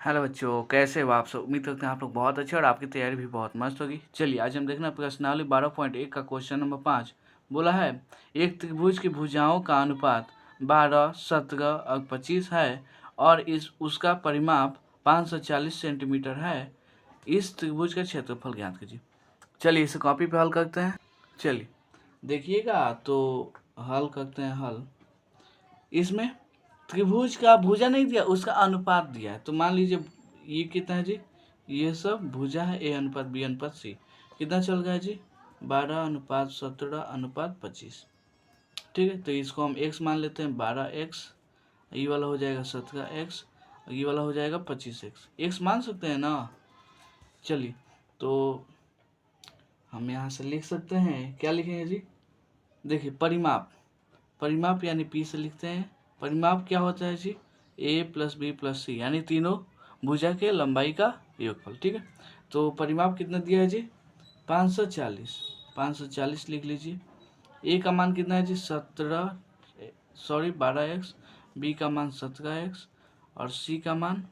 Hello बच्चों, कैसे हो आप सब। उम्मीद करते हैं आप लोग बहुत अच्छे और आपकी तैयारी भी बहुत मस्त होगी। चलिए आज हम देखना प्रश्नावली 12.1 का क्वेश्चन नंबर 5 बोला है। एक त्रिभुज की भुजाओं का अनुपात 12, 17 और 25 है और इस उसका परिमाप 540 सेंटीमीटर है। इस त्रिभुज का क्षेत्रफल ज्ञात कीजिए। चलिए इसे कॉपी पे हल करते हैं। चलिए देखिएगा तो हल करते हैं हल। इसमें त्रिभुज का भुजा नहीं दिया, उसका अनुपात दिया है। तो मान लीजिए ये कितना है जी, ये सब भुजा है, ए अनुपात बी अनुपात सी। कितना चल गया जी, 12:17:25। ठीक है, तो इसको हम x मान लेते हैं, 12x। ये वाला हो जाएगा 17x, ये वाला हो जाएगा 25x। x मान सकते हैं ना। चलिए तो हम यहाँ से लिख सकते हैं, क्या लिखेंगे जी, देखिए परिमाप यानी p से लिखते हैं। परिमाप क्या होता है जी, a प्लस बी प्लस सी, यानी तीनों भुजा के लंबाई का योगफल। ठीक है, तो परिमाप कितना दिया है जी, 540 लिख लीजिए। a का मान कितना है जी, 12x, b का मान 17x और c का मान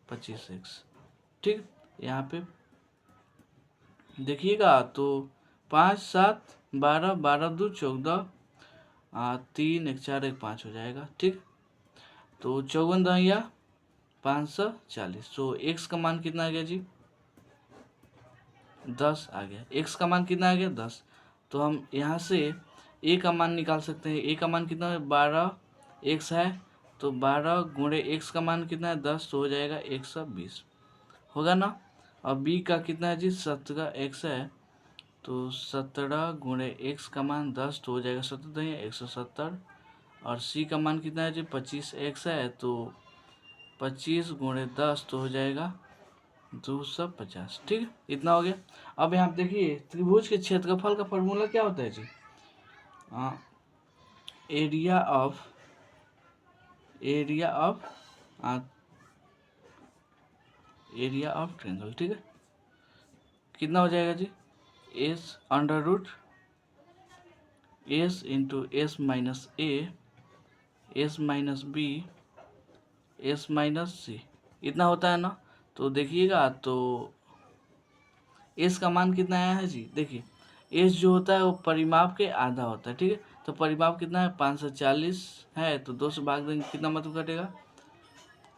25x। ठीक, यहाँ पे देखिएगा तो 5, 7, 12, 12 2 14, 3, 1 4, 1 5 हो जाएगा। ठीक, तो 54 दहिया 540। तो x का मान कितना आ गया जी, 10 आ गया। x का मान कितना आ गया, 10। तो हम यहाँ से a का मान निकाल सकते हैं। a का मान कितना है, 12x है, तो 12 गुणे x का मान कितना है, 10, तो हो जाएगा 120 होगा ना। और b का कितना है जी, 17x है, तो 17 गुणे x का मान 10, तो हो जाएगा 17 दहिया 170। और c का मान कितना है जी, 25x है, तो 25 गुणे 10, तो हो जाएगा 250। ठीक है, इतना हो गया। अब यहाँ देखिए त्रिभुज के क्षेत्रफल का फॉर्मूला क्या होता है जी, एरिया ऑफ ट्रायंगल। ठीक है, कितना हो जाएगा जी, S under root S into S minus A, S minus B, S minus C, इतना होता है ना। तो देखिएगा तो एस का मान कितना आया है जी, देखिए एस जो होता है वो परिमाप के आधा होता है। ठीक है, तो परिमाप कितना है, 540 है, तो 2 से भाग देंगे, कितना मतलब कटेगा,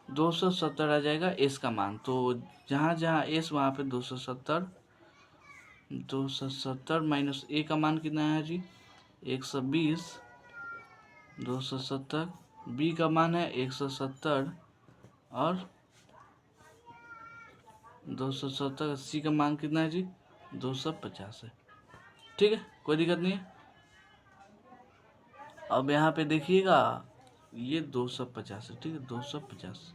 270 आ जाएगा एस का मान। तो जहाँ जहाँ एस वहाँ पे 270 माइनस ए का मान कितना है जी, 120, 270, बी का मान है 170 और 270, सी का मान कितना है जी, 250 है। ठीक है, कोई दिक्कत नहीं है। अब यहाँ पे देखिएगा ये 250 है। ठीक है, 250।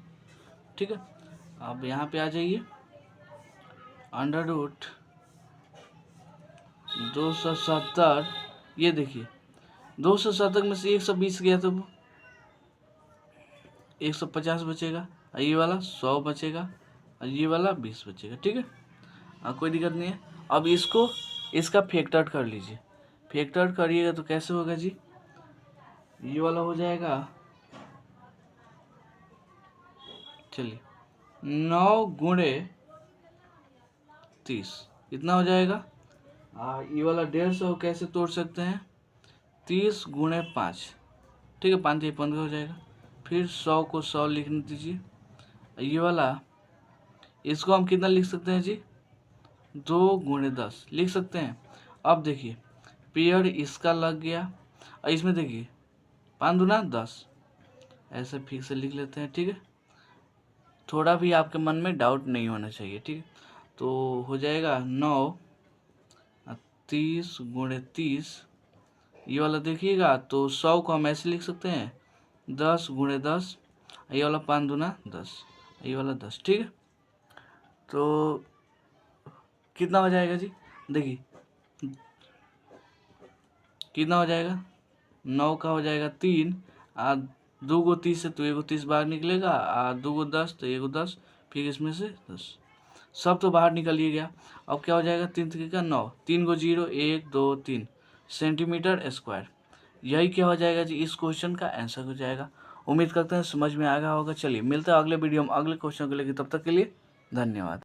ठीक है, अब यहाँ पे आ जाइए, अंडर रूट 270, ये देखिए 270 में से 120 गया तो 150 बचेगा, और ये वाला 100 बचेगा, और ये वाला 20 बचेगा। ठीक है, कोई दिक्कत नहीं है। अब इसका फैक्टर कर लीजिए। फैक्टर करिएगा तो कैसे होगा जी, ये वाला हो जाएगा, चलिए 9 गुणे 30, इतना हो जाएगा। ये वाला 150 कैसे तोड़ सकते हैं, 30 गुणे 5। ठीक है, 5 15 हो जाएगा। फिर 100 को 100 लिखने दीजिए। ये वाला इसको हम कितना लिख सकते हैं जी, 2 गुणे 10 लिख सकते हैं। अब देखिए पेयर इसका लग गया, और इसमें देखिए 5 दूना 10, ऐसे फिर से लिख लेते हैं। ठीक है, थोड़ा भी आपके मन में डाउट नहीं होना चाहिए। ठीक है, तो हो जाएगा 9 30 गुणे 30, ये वाला देखिएगा तो 100 को हम ऐसे लिख सकते हैं, 10 गुणे 10, ये वाला 5 दूना 10, ये वाला 10। ठीक है, तो कितना हो जाएगा जी, देखिए कितना हो जाएगा, 9 का हो जाएगा 3, 2 को 30 है तो 1 को 30 बाहर निकलेगा, 2 को 10 तो 1 को 10, फिर इसमें से 10 सब तो बाहर निकल ही गया। अब क्या हो जाएगा, 3 3 का 9, 3 को 0, 1 2 3 सेंटीमीटर स्क्वायर। यही क्या हो जाएगा जी, इस क्वेश्चन का आंसर हो जाएगा। उम्मीद करते हैं समझ में आ गया होगा। चलिए मिलते हैं अगले वीडियो में अगले क्वेश्चन को लेकर, तब तक के लिए धन्यवाद।